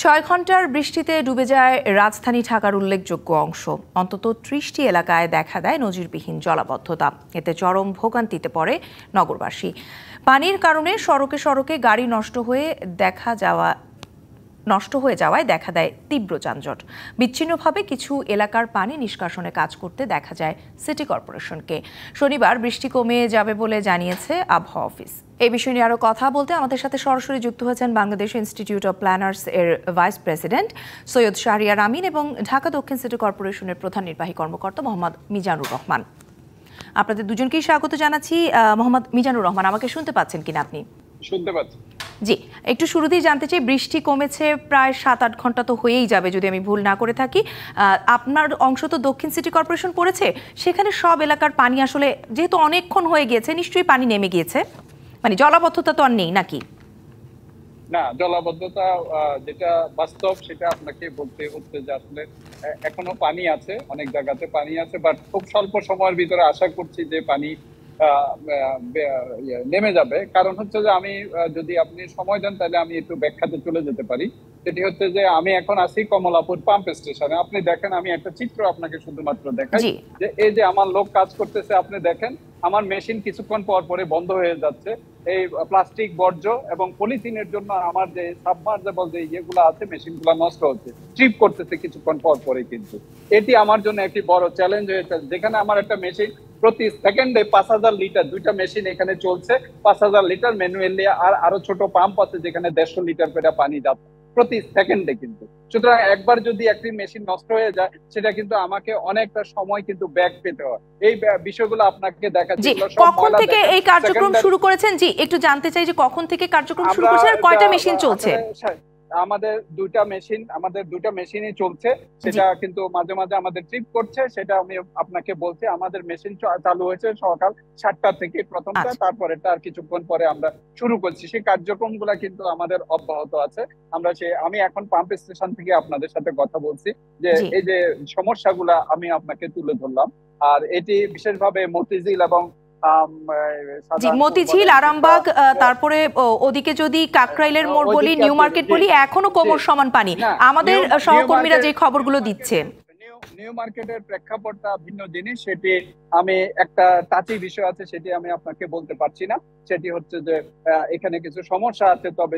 ৬ ঘন্টার বৃষ্টিতে ডুবে যায় রাজধানী ঢাকার উল্লেখযোগ্য অংশ। অন্তত ৩০টি এলাকায় দেখা দেয় নজিরবিহীন জলাবদ্ধতা। এতে চরম ভোগান্তিতে পড়ে নগরবাসী। পানির কারণে সড়কে সড়কে গাড়ি নষ্ট হয়ে যাওয়ায় দেখা দেয় তীব্র যানজট। বিচ্ছিন্নভাবে কিছু এলাকার পানি নিষ্কাশনে কাজ করতে দেখা যায় সিটি কর্পোরেশনকে। শনিবার বৃষ্টি কমে যাবে বলে জানিয়েছে আবহাওয়া অফিস। এই বিষয় নিয়ে আরো কথা বলতে আমাদের সাথে সরাসরি যুক্ত হয়েছেন বাংলাদেশ ইনস্টিটিউট অব প্ল্যানার্স এর ভাইস প্রেসিডেন্ট সৈয়দ শাহরিয়ার আমিন এবং ঢাকা দক্ষিণ সিটি কর্পোরেশনের প্রধান নির্বাহী কর্মকর্তা মোহাম্মদ মিজানুর রহমান। আপনাদের দুজনকেই স্বাগত জানাচ্ছি। মোহাম্মদ মিজানুর রহমান, আমাকে শুনতে পাচ্ছেন কিনা? আপনি শুনতে পাচ্ছি? জি, একটু শুরুতেই জানতে চাই, বৃষ্টি কমেছে প্রায় 7-8 ঘন্টা তো হয়েই যাবে যদি আমি ভুল না করে থাকি। আপনার অংশ তো দক্ষিণ সিটি কর্পোরেশন পড়েছে, সেখানে সব এলাকার পানি আসলে যেহেতু অনেকক্ষণ হয়ে গিয়েছে, নিশ্চয়ই পানি নেমে গিয়েছে, মানে জলাবদ্ধতা তো আর নেই নাকি? না, জলাবদ্ধতা যেটা বাস্তব সেটা আপনাকে বলতে হচ্ছে যে আসলে এখনো পানি আছে, অনেক জায়গাতে পানি আছে, বাট খুব স্বল্প সময়ের ভিতরে আশা করছি যে পানি নেমে যাবে। কারণ হচ্ছে যে আমি যদি আপনি সময় দেন তাহলে আমি একটু ব্যাখ্যাতে চলে যেতে পারি। সেটি হচ্ছে যে আমি এখন আছি কমলাপুর পাম্প স্টেশনে। আপনি দেখেন, আমি একটা চিত্র আপনাকে শুধুমাত্র দেখাই যে এই যে আমার লোক কাজ করতেছে, আপনি দেখেন আমার মেশিন কিছুক্ষণ পর পরে বন্ধ হয়ে যাচ্ছে। এই প্লাস্টিক বর্জ্য এবং পলিথিনের জন্য আমার যে সাবমার্জেবল যে ইয়েগুলো আছে, মেশিনগুলো নষ্ট হচ্ছে, ট্রিপ করতেছে কিছুক্ষণ পর পরে। কিন্তু এটি আমার জন্য একটি বড় চ্যালেঞ্জ হয়েছে, যেখানে আমার একটা মেশিন প্রতি সেকেন্ডে 5000 লিটার, দুইটা মেশিন এখানে চলছে, 5000 লিটার ম্যানুয়ালি, আর আরো ছোট পাম্প আছে যেখানে 150 লিটার করে পানি যাচ্ছে প্রতি সেকেন্ডে। কিন্তু সুতরাং একবার যদি একটি মেশিন নষ্ট হয়ে যায়, সেটা কিন্তু আমাকে অনেকটা সময় কিন্তু ব্যাক পেতে হয়। এই বিষয়গুলো আপনাকে দেখাচ্ছি। কখন থেকে এই কার্যক্রম শুরু করেছেন? জি, একটু জানতে চাই যে কখন থেকে কার্যক্রম শুরু করেছেন আর কয়টা মেশিন চলছে? আমাদের দুইটা মেশিনই চলছে, সেটা কিন্তু মাঝে মাঝে আমাদের ট্রিপ করছে, সেটা আমি আপনাকে বলছি। আমাদের মেশিন চালু হয়েছে সকাল 7টা থেকে প্রথমটা, তারপরেটা আর কিছুক্ষণ পরে আমরা শুরু করছি। সেই কার্যক্রমগুলা কিন্তু আমাদের অব্যাহত আছে। আমি এখন পাম্প স্টেশন থেকে আপনাদের সাথে কথা বলছি, যে এই যে সমস্যাগুলা আমি আপনাকে তুলে ধরলাম। আর এটি বিশেষভাবে মতিঝিল এবং মতিঝিল, আরামবাগ, তারপরে ওদিকে যদি কাকরাইলের মোড় বলি, নিউ মার্কেট বলি, এখনো কোমর সমান পানি আমাদের সহকর্মীরা যে খবরগুলো দিচ্ছে। নিউ মার্কেটের প্রেক্ষাপটটা ভিন্ন জিনিস, সেটি আমি একটা টাচি বিষয় আছে, সেটি আমি আপনাকে বলতে পারছি না। সেটি হচ্ছে যে এখানে কিছু সমস্যা আছে, তবে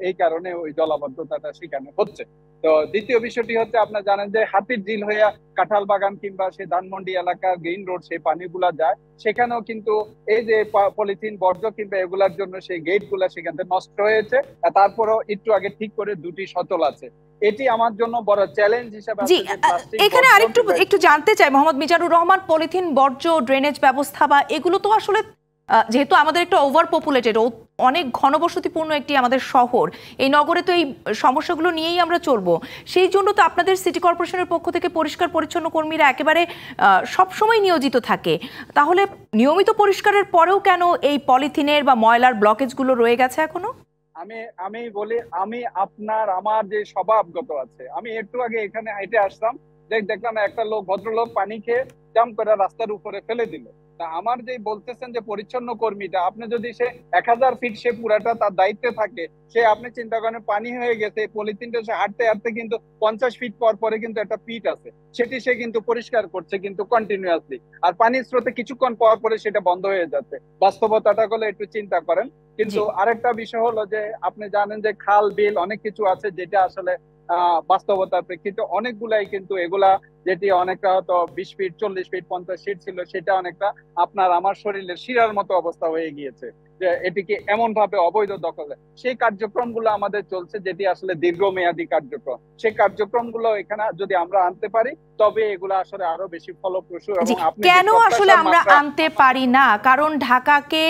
এই কারণে ওই জলাবদ্ধতাটা সেখানে হচ্ছে। তো দ্বিতীয় বিষয়টি হচ্ছে, আপনারা জানেন যে হাতির ঝিল হইয়া কাঁঠাল বাগান কিংবা সে ধানমন্ডি এলাকা গ্রিন রোড, সেই পানিগুলা যায়, সেখানেও কিন্তু এই যে পলিথিন বর্জ্য কিংবা এগুলার জন্য সেই গেট গুলা সেখান থেকে নষ্ট হয়েছে। তারপরেও একটু আগে ঠিক করে দুটি সচল আছে। এটি আমার জন্য বড় চ্যালেঞ্জ হিসেবে। এখানে আরেকটু একটু জানতে চাই মোহাম্মদ মিজানুর রহমান, পলিথিন বর্জ্য, ড্রেনেজ ব্যবস্থা বা এগুলো তো আসলে, যেহেতু আমাদের একটা ওভার পপুলেটেড, অনেক ঘনবসতিপূর্ণ একটি আমাদের শহর, এই নগরে তো এই সমস্যাগুলো নিয়েই আমরা চলবো। সেই জন্য তো আপনাদের সিটি কর্পোরেশনের পক্ষ থেকে পরিষ্কার পরিচ্ছন্ন কর্মীরা একেবারে সবসময় নিয়োজিত থাকে। তাহলে নিয়মিত পরিষ্কারের পরেও কেন এই পলিথিনের বা ময়লার ব্লকেজগুলো রয়ে গেছে এখনো? আমি বলি, আমার যে স্বভাবগত আছে, আমি একটু আগে এখানে হেঁটে আসলাম, দেখলাম একটা ভদ্রলোক পানি খেয়ে জাম করে রাস্তার উপরে ফেলে দিল। তা আমার যে বলতেছেন যে পরিচ্ছন্ন কর্মীটা, আপনি যদি সে 1000 ফিট সে পুরাটা তার দায়িত্বে থাকে, সে আপনি চিন্তা করেন পানি হয়ে গেছে, পলিথিনটা সে হাঁটতে হাঁটতে কিন্তু 50 ফিট পর পরে কিন্তু একটা পিট আছে, সেটি সে কিন্তু পরিষ্কার করছে কিন্তু কন্টিনিউয়াসলি। আর পানির স্রোতে কিছুক্ষণ পর পরে সেটা বন্ধ হয়ে যাচ্ছে। বাস্তবতাটা হলে একটু চিন্তা করেন। কিন্তু আরেকটা বিষয় হলো যে আপনি জানেন যে খাল বিল অনেক কিছু আছে, যেটা আসলে বাস্তবতার প্রেক্ষিতে অনেকগুলাই কিন্তু এগুলা, যেটি অনেকটা হয়তো 20 ফিট 40 ফিট 50 ফিট ছিল, সেটা অনেকটা আপনার আমার শরীরের শিরার মতো অবস্থা হয়ে গিয়েছে, যে এটিকে এমন ভাবে অবৈধ দখলে। সেই কার্যক্রমগুলো আমাদের চলছে, যেটি আসলে দীর্ঘমেয়াদী কার্যক্রম। সেই কার্যক্রমগুলো এখানে যদি আমরা আনতে পারি, তবে এগুলো আসলে আরো বেশি ফলপ্রসূ। এবং কেন আসলে আমরা আনতে পারি না? কারণ ঢাকাকে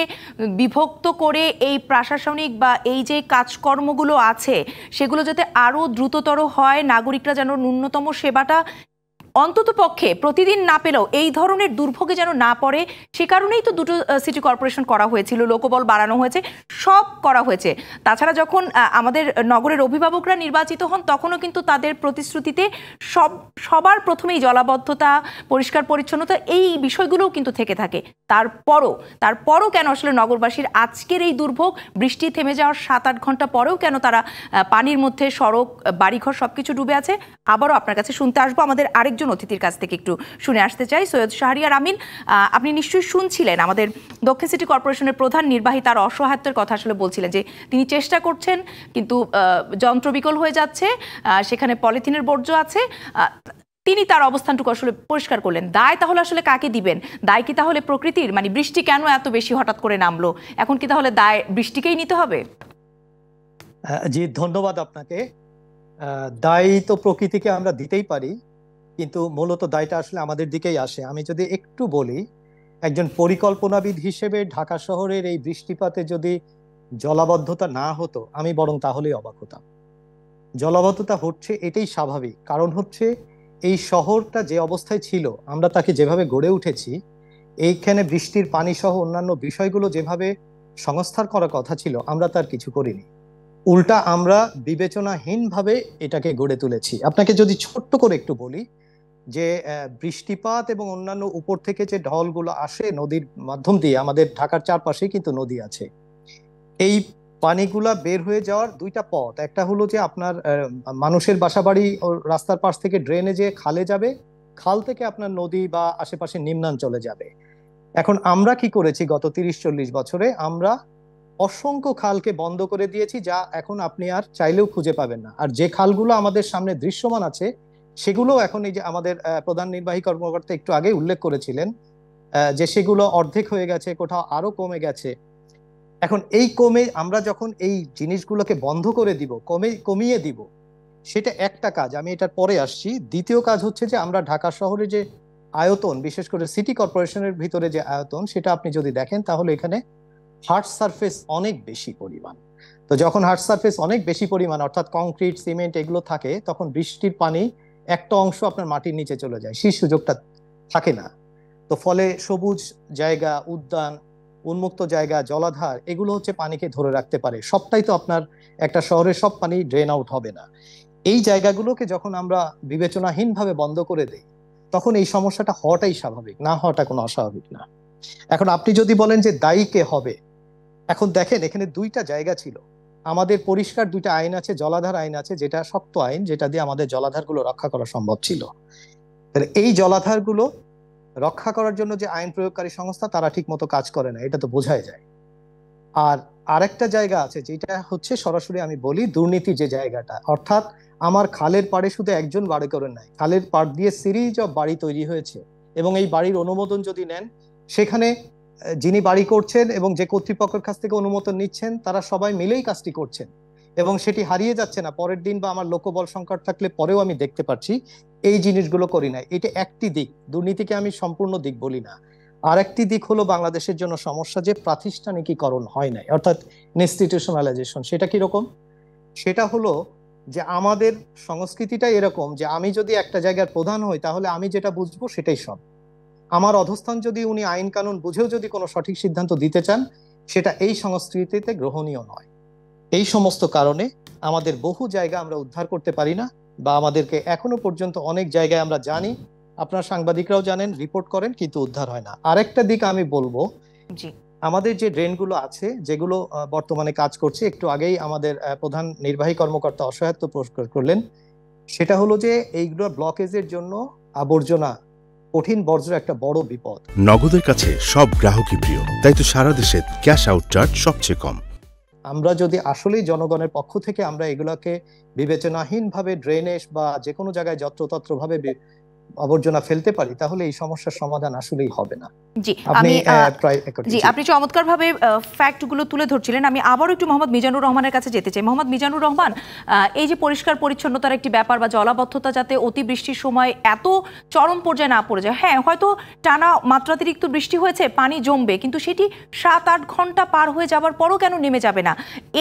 বিভক্ত করে এই প্রশাসনিক বা এই যে কাজকর্মগুলো আছে, সেগুলো যাতে আরো দ্রুততর হয়, নাগরিকরা যেন ন্যূনতম সেবাটা অন্তত পক্ষে প্রতিদিন না পেলেও এই ধরনের দুর্ভোগে যেন না পড়ে, সে কারণেই তো দুটো সিটি কর্পোরেশন করা হয়েছিল, লোকবল বাড়ানো হয়েছে, সব করা হয়েছে। তাছাড়া যখন আমাদের নগরের অভিভাবকরা নির্বাচিত হন তখনও কিন্তু তাদের প্রতিশ্রুতিতে সবার প্রথমেই জলাবদ্ধতা, পরিষ্কার পরিচ্ছন্নতা এই বিষয়গুলোও কিন্তু থেকে থাকে। তারপরও কেন আসলে নগরবাসীর আজকের এই দুর্ভোগ, বৃষ্টি থেমে যাওয়ার 7-8 ঘন্টা পরেও কেন তারা পানির মধ্যে, সড়ক, বাড়িঘর সবকিছু ডুবে আছে? আবারও আপনার কাছে শুনতে আসবো। আমাদের আরেকজন অতিথির কাছ থেকে একটু শুনে আসতে চাই। সৈয়দ শাহরিয়ার আমিন, আপনি নিশ্চয়ই শুনছিলেন আমাদের দক্ষিণ সিটি কর্পোরেশনের প্রধান নির্বাহী তার অসহায়ত্বের কথা আসলে বলছিলেন যে তিনি চেষ্টা করছেন কিন্তু যন্ত্র বিকল হয়ে যাচ্ছে, সেখানে পলিথিনের বর্জ্য আছে। তিনি তার অবস্থানটুকু আসলে পরিষ্কার করলেন। দায় তাহলে আসলে কাকে দিবেন? দায় কি তাহলে প্রকৃতির? মানে বৃষ্টি কেন এত বেশি হঠাৎ করে নামলো, এখন কি তাহলে দায় বৃষ্টিকেই নিতে হবে? জি, ধন্যবাদ আপনাকে। দায় তো প্রকৃতিকে আমরা দিতেই পারি, কিন্তু মূলত দায়টা আসলে আমাদের দিকেই আসে। আমি যদি একটু বলি, একজন পরিকল্পনাবিদ হিসেবে ঢাকা শহরের এই বৃষ্টিপাতে যদি জলাবদ্ধতা না হতো, আমি বরং তাহলেই অবাক হতাম। জলাবদ্ধতা হচ্ছে এটাই স্বাভাবিক, কারণ হচ্ছে এই শহরটা যে অবস্থায় ছিল, আমরা তাকে যেভাবে গড়ে উঠেছি, এইখানে বৃষ্টির পানি সহ অন্যান্য বিষয়গুলো যেভাবে সংস্কার করার কথা ছিল, আমরা তার কিছু করিনি। উল্টা আমরা বিবেচনাহীনভাবে এটাকে গড়ে তুলেছি। আপনাকে যদি ছোট্ট করে একটু বলি যে বৃষ্টিপাত এবং অন্যান্য উপর থেকে যে ঢলগুলো আসে নদীর মাধ্যম দিয়ে, আমাদের ঢাকার চারপাশেই কিন্তু নদী আছে, এই পানিগুলা বের হয়ে যাওয়ার দুইটা পথ। একটা হলো যে আপনার মানুষের বাসাবাড়ি রাস্তার পাশ থেকে ড্রেনে যে খালে যাবে, খাল থেকে আপনার নদী বা আশেপাশে নিম্নাঞ্চলে যাবে। এখন আমরা কি করেছি গত 30-40 বছরে? আমরা অসংখ্য খালকে বন্ধ করে দিয়েছি, যা এখন আপনি আর চাইলেও খুঁজে পাবেন না। আর যে খালগুলো আমাদের সামনে দৃশ্যমান আছে, সেগুলো এখন এই যে আমাদের প্রধান নির্বাহী কর্মকর্তা একটু আগে উল্লেখ করেছিলেন যে সেগুলো অর্ধেক হয়ে গেছে, কোথাও আরো কমে গেছে। এখন এই আমরা যখন এই জিনিসগুলোকে বন্ধ করে দিব, কমিয়ে দিব, সেটা একটা কাজ। আমি এটার পরে আসছি। দ্বিতীয় কাজ হচ্ছে যে আমরা ঢাকা শহরে যে আয়তন, বিশেষ করে সিটি কর্পোরেশনের ভিতরে যে আয়তন, সেটা আপনি যদি দেখেন তাহলে এখানে হার্ড সারফেস অনেক বেশি পরিমাণ। তো যখন হার্ড সারফেস অনেক বেশি পরিমাণ, অর্থাৎ কংক্রিট, সিমেন্ট এগুলো থাকে, তখন বৃষ্টির পানি একটা অংশ আপনার মাটির নিচে চলে যায়, সেই সুযোগটা থাকে না। তো ফলে সবুজ জায়গা, উদ্যান, উন্মুক্ত জায়গা, জলাধার, এগুলো হচ্ছে পানিকে ধরে রাখতে পারে। সবটাই তো আপনার একটা শহরের সব পানি ড্রেন আউট হবে না। এই জায়গাগুলোকে যখন আমরা বিবেচনাহীনভাবে বন্ধ করে দেই, তখন এই সমস্যাটা হওয়াটাই স্বাভাবিক, না হওয়াটা কোনো অস্বাভাবিক না। এখন আপনি যদি বলেন যে দায়ী কে হবে, এখন দেখেন এখানে দুইটা জায়গা ছিল। আমাদের পরিষ্কার দুইটা আইন আছে, জলাধার আইন আছে, যেটা শক্ত আইন, যেটা দিয়ে আমাদের জলাধারগুলো রক্ষা করা সম্ভব ছিল। এই জলাধারগুলো রক্ষা করার জন্য যে আইন প্রয়োগকারী সংস্থা, তারা ঠিক মতো কাজ করে না, এটা তো বোঝাই যায়। আর আরেকটা জায়গা আছে, যেটা হচ্ছে সরাসরি আমি বলি দুর্নীতির যে জায়গাটা, অর্থাৎ আমার খালের পাড়ে শুধু একজন বাড়ি করেন নাই, খালের পাড় দিয়ে সিরিজ অফ বাড়ি তৈরি হয়েছে, এবং এই বাড়ির অনুমোদন যদি নেন, সেখানে যিনি বাড়ি করছেন এবং যে কর্তৃপক্ষের কাছ থেকে অনুমোদন নিচ্ছেন, তারা সবাই মিলেই কাজটি করছেন, এবং সেটি হারিয়ে যাচ্ছে না পরের দিন, বা আমার লোকবল সংকট থাকলে পরেও আমি দেখতে পাচ্ছি এই জিনিসগুলো করি না। এটা একটি দিক, দুর্নীতিকে আমি সম্পূর্ণ দিক বলি না। আর একটি দিক হলো বাংলাদেশের জন্য সমস্যা, যে প্রাতিষ্ঠানিকীকরণ হয় নাই, অর্থাৎ ইনস্টিটিউশনালাইজেশন। সেটা কিরকম? সেটা হলো যে আমাদের সংস্কৃতিটা এরকম যে আমি যদি একটা জায়গার প্রধান হই, তাহলে আমি যেটা বুঝবো সেটাই সব। আমার অধস্থান যদি উনি আইন কানুন বুঝেও যদি কোনো সঠিক সিদ্ধান্ত দিতে চান, সেটা এই সংস্কৃতিতে গ্রহণীয় নয়। এই সমস্ত কারণে আমাদের বহু জায়গা আমরা উদ্ধার করতে পারি না, বা আমাদেরকে এখনো পর্যন্ত অনেক জায়গায় আমরা জানি, আপনার সাংবাদিকরাও জানেন, রিপোর্ট করেন, কিন্তু উদ্ধার হয় না। আরেকটা দিক আমি বলবো, আমাদের যে ড্রেনগুলো আছে, যেগুলো বর্তমানে কাজ করছে, একটু আগেই আমাদের প্রধান নির্বাহী কর্মকর্তা অসহায়ত্ব প্রকাশ করলেন, সেটা হলো যে এইগুলো ব্লকেজের জন্য আবর্জনা, কঠিন বর্জ্য একটা বড় বিপদ। নগদের কাছে সব গ্রাহকই প্রিয়, তাই তো সারা দেশে ক্যাশ আউট চার্জ সবচেয়ে কম। আমরা যদি আসলেই জনগণের পক্ষ থেকে আমরা এগুলোকে বিবেচনাহীনভাবে ড্রেনেজ বা যে কোনো জায়গায় যত্রতত্র ভাবে আবর্জনা ফেলতে পারি, তাহলে এই সমস্যার সমাধান আসলেই হবে না। আপনি চমৎকারভাবে ফ্যাক্টগুলো তুলে ধরছিলেন। আমি আবারও একটু মোহাম্মদ মিজানুর রহমানের কাছে যেতে চাই। মোহাম্মদ মিজানুর রহমান, এই যে পরিষ্কার পরিচ্ছন্নতার একটি ব্যাপার বা জলাবদ্ধতা যাতে অতিবৃষ্টির সময় এত চরম পর্যায়ে না পড়ে যায়, হ্যাঁ হয়তো টানা মাত্রাতিরিক্ত বৃষ্টি হয়েছে, পানি জমবে, কিন্তু সেটি 7-8 ঘন্টা পার হয়ে যাওয়ার পরও কেন নেমে যাবে না?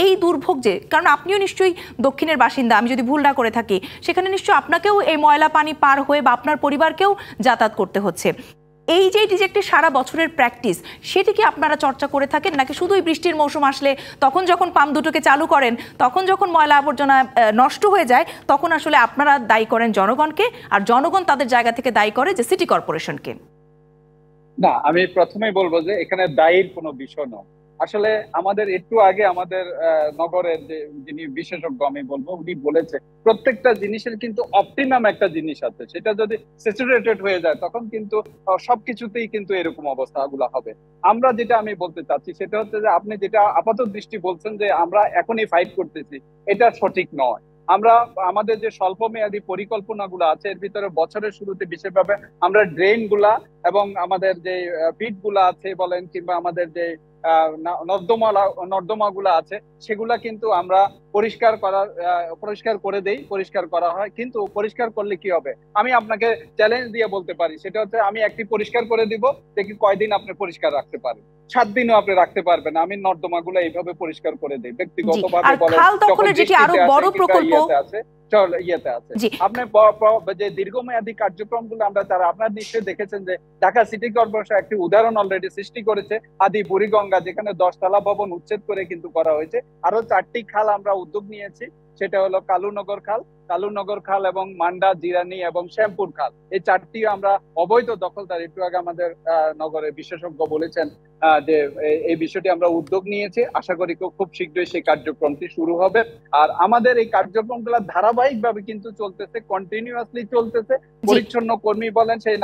এই দুর্ভোগ যে, কারণ আপনিও নিশ্চয়ই দক্ষিণের বাসিন্দা, আমি যদি ভুল না করে থাকি, সেখানে নিশ্চয়ই আপনাকেও এই ময়লা পানি পার হয়ে বা আপনার আপনার পরিবারকেও যাতায়াত করতে হচ্ছে। এই যে এটি যে একটি সারা বছরের প্র্যাকটিস, সেটি কি আপনারা চর্চা করে থাকেন, নাকি শুধুই বৃষ্টির মৌসুম আসলে তখন যখন পাম্প দুটোকে চালু করেন তখন যখন ময়লা আবর্জনা নষ্ট হয়ে যায় তখন আসলে আপনারা দায়ী করেন জনগণকে, আর জনগণ তাদের জায়গা থেকে দায়ী করে যে সিটি কর্পোরেশনকে? না, আমি প্রথমেই বলবো যে এখানে দায়ের কোনো বিষয় নয়। আসলে আমাদের একটু আগে আমাদের নগরের যে যিনি বিশেষজ্ঞ আমি বলবো, উনি বলেছে প্রত্যেকটা জিনিসের কিন্তু অপটিমাম একটা জিনিস আছে, সেটা যদি স্যাচুরেটেড হয়ে যায় তখন কিন্তু সবকিছুতেই কিন্তু এরকম অবস্থাগুলো হবে। আমরা যেটা আমি বলতে চাচ্ছি সেটা হচ্ছে যে আপনি যেটা আপাতত দৃষ্টি বলছেন যে আমরা এখনই ফাইট করতেছি, এটা সঠিক নয়। আমরা আমাদের যে স্বল্প মেয়াদী পরিকল্পনাগুলো আছে এর ভিতরে বছরের শুরুতে বিশেষভাবে আমরা ড্রেন গুলা এবং আমাদের যে পিট গুলা আছে বলেন কিংবা আমাদের যে নর্দমাগুলো আছে সেগুলা কিন্তু আমরা পরিষ্কার করে দেই, পরিষ্কার করা হয়। কিন্তু পরিষ্কার করলে কি হবে, আমি আপনাকে চ্যালেঞ্জ দিয়ে বলতে পারি, সেটা হচ্ছে আমি একটি পরিষ্কার করে দিব, দেখি কয়দিন আপনি পরিষ্কার রাখতে পারেন। 7 দিনও আপনি রাখতে পারবেন। আমি নর্দমাগুলো এইভাবে পরিষ্কার করে দিই ব্যক্তিগতভাবে। বলেন আরো বড় প্রকল্প আছে ইয়েতে আছে, আপনি যে দীর্ঘমেয়াদী কার্যক্রমগুলো আপনারা নিশ্চয়ই দেখেছেন যে ঢাকা সিটি কর্পোরেশন একটি উদাহরণ অলরেডি সৃষ্টি করেছে, আদি বুড়িগঙ্গা, যেখানে 10 তলা ভবন উচ্ছেদ করে কিন্তু করা হয়েছে। আরো 4টি খাল আমরা উদ্যোগ নিয়েছি, সেটা হলো কালুনগর খাল এবং মান্ডা, জিরানি এবং শ্যামপুর খাল। এই 4টি আমরা অবৈধ দখলদার, একটু আগে আমাদের নগরের বিশেষজ্ঞ বলেছেন যে এই বিষয়টি আমরা উদ্যোগ নিয়েছি। আশা করি খুব শীঘ্রই সেই কার্যক্রমটি শুরু হবে। আর আমাদের এই কার্যক্রমগুলো ধারাবাহিক ভাবে কিন্তু চলতেছে, কন্টিনিউয়াসলি চলতেছে। পরিচ্ছন্ন কর্মী বলেন, সেই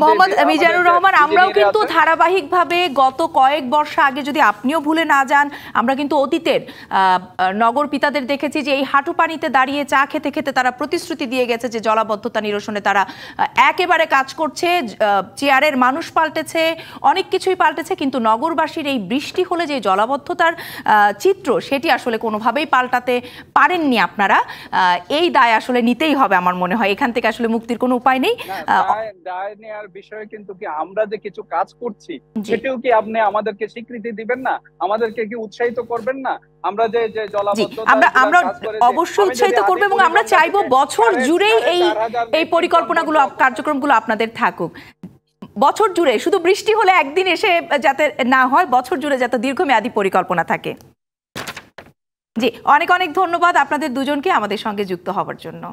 মোহাম্মদ মিজানুর রহমান, আমরাও কিন্তু ধারাবাহিকভাবে গত কয়েক বর্ষ আগে, যদি আপনিও ভুলে না যান, আমরা কিন্তু অতীতের নগর পিতাদের দেখেছি যে এই হাঁটু পানিতে দাঁড়িয়ে চা খেতে খেতে তারা প্রতিশ্রুতি দিয়ে গেছে যে জলাবদ্ধতা নিরসনে তারা একেবারে কাজ করছে। চেয়ারের মানুষ পাল্টেছে, অনেক কিছুই পাল্টেছে, কিন্তু নগরবাসীর এই বৃষ্টি হলে যে জলাবদ্ধতার চিত্র, সেটি আসলে কোনোভাবেই পাল্টাতে পারেননি আপনারা। এই দায় আসলে নিতেই হবে আমার মনে হয়, এখান থেকে আসলে মুক্তির কোনো উপায় নেই। দায় নেওয়ার বিষয়ে কিন্তু কি আমরা যে কিছু কাজ করছি সেটাও কি আপনি আমাদেরকে স্বীকৃতি দিবেন না, আমাদেরকে কি উৎসাহিত করবেন না? আমরা যে জলাবদ্ধতা আমরা অবশ্যই উৎসাহিত করব এবং আমরা চাইবো বছর জুড়েই এই পরিকল্পনাগুলো, কার্যক্রমগুলো আপনাদের থাকুক বছর জুড়ে। শুধু বৃষ্টি হলে একদিন এসে যাতে না হয়, বছর জুড়ে যাতে দীর্ঘমেয়াদী পরিকল্পনা থাকে। জি, অনেক অনেক ধন্যবাদ আপনাদের দুজনকে আমাদের সঙ্গে যুক্ত হওয়ার জন্য।